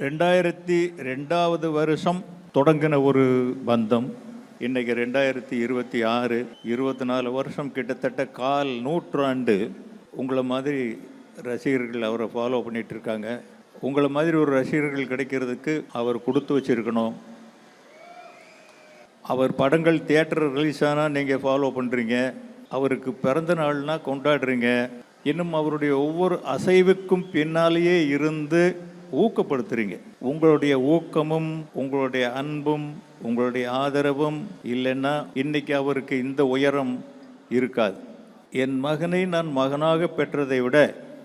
2002வது வருஷம் தொடங்கின ஒரு பந்தம் இன்றைக்கி 2026 24 வருஷம், கிட்டத்தட்ட கால் நூற்றாண்டு. உங்களை மாதிரி ரசிகர்கள் அவரை ஃபாலோ பண்ணிகிட்டு இருக்காங்க. உங்களை மாதிரி ஒரு ரசிகர்கள் கிடைக்கிறதுக்கு அவர் கொடுத்து வச்சுருக்கணும். அவர் படங்கள் தியேட்டர் ரிலீஸ் ஆனால் நீங்கள் ஃபாலோ பண்ணுறீங்க, அவருக்கு பிறந்த நாள்னா கொண்டாடுறீங்க. இன்னும் அவருடைய ஒவ்வொரு அசைவுக்கும் பின்னாலேயே இருந்து ஊக்கப்படுத்துறீங்க. உங்களுடைய ஊக்கமும் உங்களுடைய அன்பும் உங்களுடைய ஆதரவும் இல்லைன்னா இன்னைக்கு அவருக்கு இந்த உயரம் இருக்காது. என் மகனை நான் மகனாக பெற்றதை விட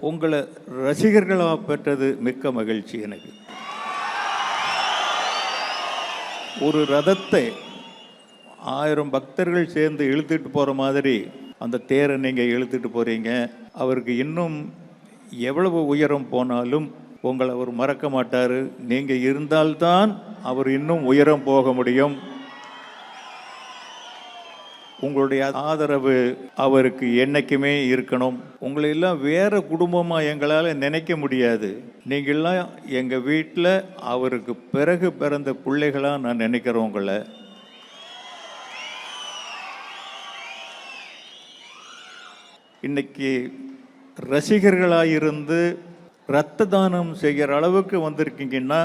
உங்களை ரசிகர்களாக பெற்றது மிக்க மகிழ்ச்சி எனக்கு. ஒரு ரதத்தை 1000 பக்தர்கள் சேர்ந்து இழுத்துட்டு போகிற மாதிரி அந்த தேரை நீங்கள் இழுத்துட்டு போகிறீங்க. அவருக்கு இன்னும் எவ்வளவு உயரம் போனாலும் உங்களை அவர் மறக்க மாட்டார். நீங்கள் இருந்தால்தான் அவர் இன்னும் உயரம் போக முடியும். உங்களுடைய ஆதரவு அவருக்கு என்றைக்குமே இருக்கணும். உங்களையெல்லாம் வேறு குடும்பமாக எங்களால் நினைக்க முடியாது. நீங்கள்லாம் எங்கள் வீட்டில் அவருக்கு பிறகு பிறந்த பிள்ளைகளாக நான் நினைக்கிறேன். உங்களை இன்னைக்கு ரசிகர்களாயிருந்து இரத்த தானம் செய்கிற அளவுக்கு வந்திருக்கீங்கன்னா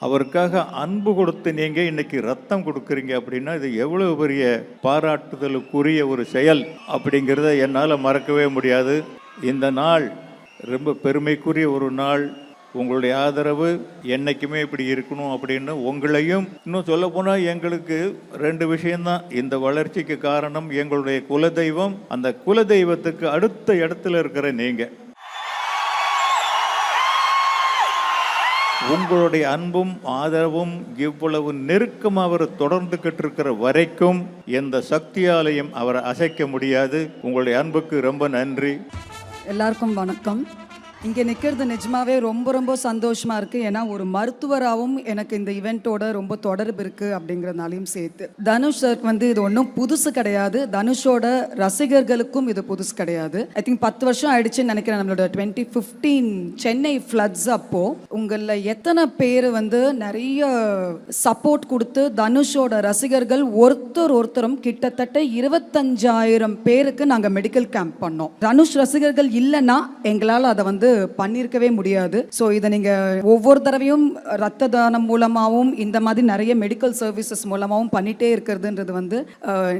அவருக்காக அன்பு கொடுத்து நீங்கள் இன்னைக்கு ரத்தம் கொடுக்குறீங்க அப்படின்னா இது எவ்வளோ பெரிய பாராட்டுதலுக்குரிய ஒரு செயல் அப்படிங்கிறத என்னால் மறக்கவே முடியாது. இந்த நாள் ரொம்ப பெருமைக்குரிய ஒரு நாள். உங்களுடைய ஆதரவு என்றைக்குமே இப்படி இருக்கணும் அப்படின்னு உங்களையும், இன்னும் சொல்ல போனால் எங்களுக்கு 2 விஷயம்தான் இந்த வளர்ச்சிக்கு காரணம். எங்களுடைய குலதெய்வம், அந்த குலதெய்வத்துக்கு அடுத்த இடத்துல இருக்கிற நீங்கள். உங்களுடைய அன்பும் ஆதரவும் இவ்வளவு நெருக்கமாக அவர் தொடர்ந்துகிட்டு இருக்கிற வரைக்கும் எந்த சக்தியாலையும் அவரை அசைக்க முடியாது. உங்களுடைய அன்புக்கு ரொம்ப நன்றி. எல்லாருக்கும் வணக்கம். இங்கே நிற்கிறது நிஜமாவே ரொம்ப ரொம்ப சந்தோஷமாக இருக்குது. ஏன்னா ஒரு மருத்துவராகவும் எனக்கு இந்த ஈவெண்ட்டோட ரொம்ப தொடர்பு இருக்குது அப்படிங்கிறதுனாலையும் சேர்த்து. தனுஷ் சார் இது ஒன்றும் புதுசு கிடையாது. தனுஷோட ரசிகர்களுக்கும் இது புதுசு கிடையாது. ஐ திங்க் 10 வருஷம் ஆயிடுச்சுன்னு நினைக்கிறேன். நம்மளோட 2015 சென்னை ஃப்ளட்ஸ் அப்போது உங்களில் எத்தனை பேர் நிறைய சப்போர்ட் கொடுத்து தனுஷோட ரசிகர்கள் ஒருத்தரும் கிட்டத்தட்ட 25,000 பேருக்கு நாங்கள் மெடிக்கல் கேம்ப் பண்ணோம். தனுஷ் ரசிகர்கள் இல்லைன்னா எங்களால் அதை பண்ணிருக்கவே முடியாது. ஸோ இதை நீங்கள் ஒவ்வொரு தடவையும் ரத்த தானம் மூலமாகவும் இந்த மாதிரி நிறைய மெடிக்கல் சர்வீசஸ் மூலமாகவும் பண்ணிகிட்டே இருக்கிறதுன்றது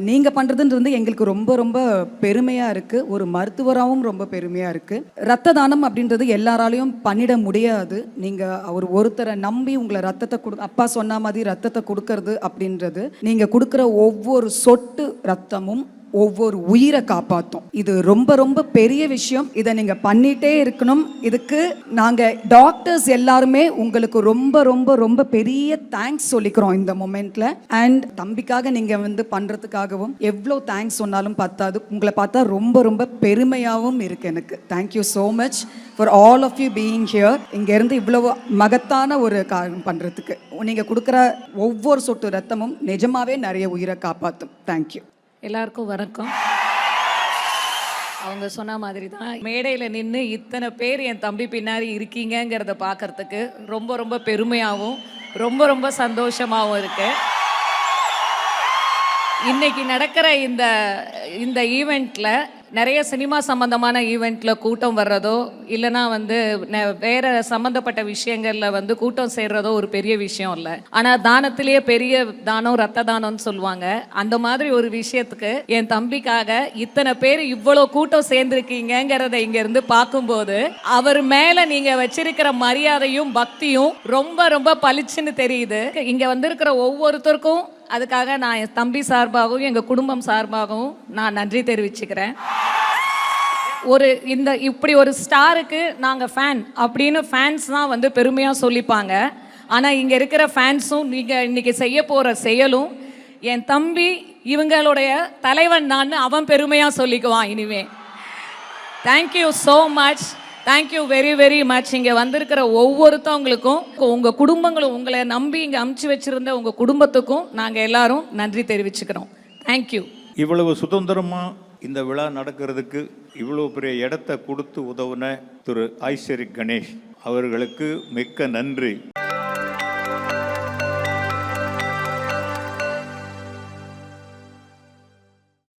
நீங்கள் பண்ணுறதுன்றது எங்களுக்கு ரொம்ப ரொம்ப பெருமையாக இருக்குது. ஒரு மருத்துவராகவும் ரொம்ப பெருமையாக இருக்குது. ரத்த தானம் அப்படின்றது எல்லாராலையும் பண்ணிட முடியாது. நீங்கள் ஒருத்தரை நம்பி உங்களை ரத்தத்தை அப்பா சொன்ன மாதிரி ரத்தத்தை கொடுக்கறது அப்படின்றது, நீங்கள் கொடுக்குற ஒவ்வொரு சொட்டு ரத்தமும் ஒவ்வொரு உயிரை காப்பாற்றும். இது ரொம்ப ரொம்ப பெரிய விஷயம். இதை நீங்கள் பண்ணிகிட்டே இருக்கணும். இதுக்கு நாங்கள் டாக்டர்ஸ் எல்லாருமே உங்களுக்கு ரொம்ப ரொம்ப ரொம்ப பெரிய தேங்க்ஸ் சொல்லிக்கிறோம் இந்த மொமெண்ட்டில். அண்ட் தம்பிக்காக நீங்கள் பண்ணுறதுக்காகவும் எவ்வளோ தேங்க்ஸ் சொன்னாலும் பத்தாது. உங்களை பார்த்தா ரொம்ப ரொம்ப பெருமையாகவும் இருக்குது எனக்கு. Thank you so much for all of you being here. இங்கேருந்து இவ்வளோ மகத்தான ஒரு காரியம் பண்ணுறதுக்கு நீங்கள் கொடுக்குற ஒவ்வொரு சொட்டு ரத்தமும் நிஜமாவே நிறைய உயிரை காப்பாற்றும். தேங்க்யூ. எல்லாருக்கும் வணக்கம். அவங்க சொன்ன மாதிரி தான் மேடையில் நின்று இத்தனை பேர் என் தம்பி பின்னாடி இருக்கீங்கிறத பார்க்கறதுக்கு ரொம்ப ரொம்ப பெருமையாகவும் ரொம்ப ரொம்ப சந்தோஷமாகவும் இருக்கு. இன்னைக்கு நடக்கிற இந்த ஈவெண்ட்டில் நிறைய சினிமா சம்மந்தமான ஈவெண்ட்டில் கூட்டம் வர்றதோ இல்லைனா வேறு சம்மந்தப்பட்ட விஷயங்களில் கூட்டம் சேர்றதோ ஒரு பெரிய விஷயம் இல்லை. ஆனால் தானத்திலேயே பெரிய தானம் ரத்த தானம்னு சொல்லுவாங்க. அந்த மாதிரி ஒரு விஷயத்துக்கு என் தம்பிக்காக இத்தனை பேர் இவ்வளோ கூட்டம் சேர்ந்துருக்கீங்கிறத இங்கேருந்து பார்க்கும்போது அவர் மேலே நீங்கள் வச்சிருக்கிற மரியாதையும் பக்தியும் ரொம்ப ரொம்ப பளிச்சுன்னு தெரியுது. இங்கே வந்திருக்கிற ஒவ்வொருத்தருக்கும் அதுக்காக நான் என் தம்பி சார்பாகவும் எங்கள் குடும்பம் சார்பாகவும் நான் நன்றி தெரிவிச்சுக்கிறேன். இப்படி ஒரு ஸ்டாருக்கு நாங்கள் ஃபேன் அப்படின்னு ஃபேன்ஸ் தான் பெருமையாக சொல்லிப்பாங்க. ஆனால் இங்கே இருக்கிற ஃபேன்ஸும் நீங்கள் இன்றைக்கி செய்ய போகிற செயலும் என் தம்பி இவங்களுடைய தலைவன் நான் அவன் பெருமையாக சொல்லிக்குவான் இனிமே. Thank you so much. Thank you very very much. இங்கே வந்திருக்கிற ஒவ்வொருத்தவங்களுக்கும் உங்கள் குடும்பங்களும் உங்களை நம்பி இங்கே அமுச்சு வச்சுருந்த உங்கள் குடும்பத்துக்கும் நாங்கள் எல்லாரும் நன்றி தெரிவிச்சுக்கிறோம். தேங்க்யூ. இவ்வளவு சுதந்திரமாக இந்த விழா நடக்கிறதுக்கு இவ்வளோ பெரிய இடத்த கொடுத்து உதவுன திரு ஐஸ்வரி கணேஷ் அவர்களுக்கு மிக்க நன்றி.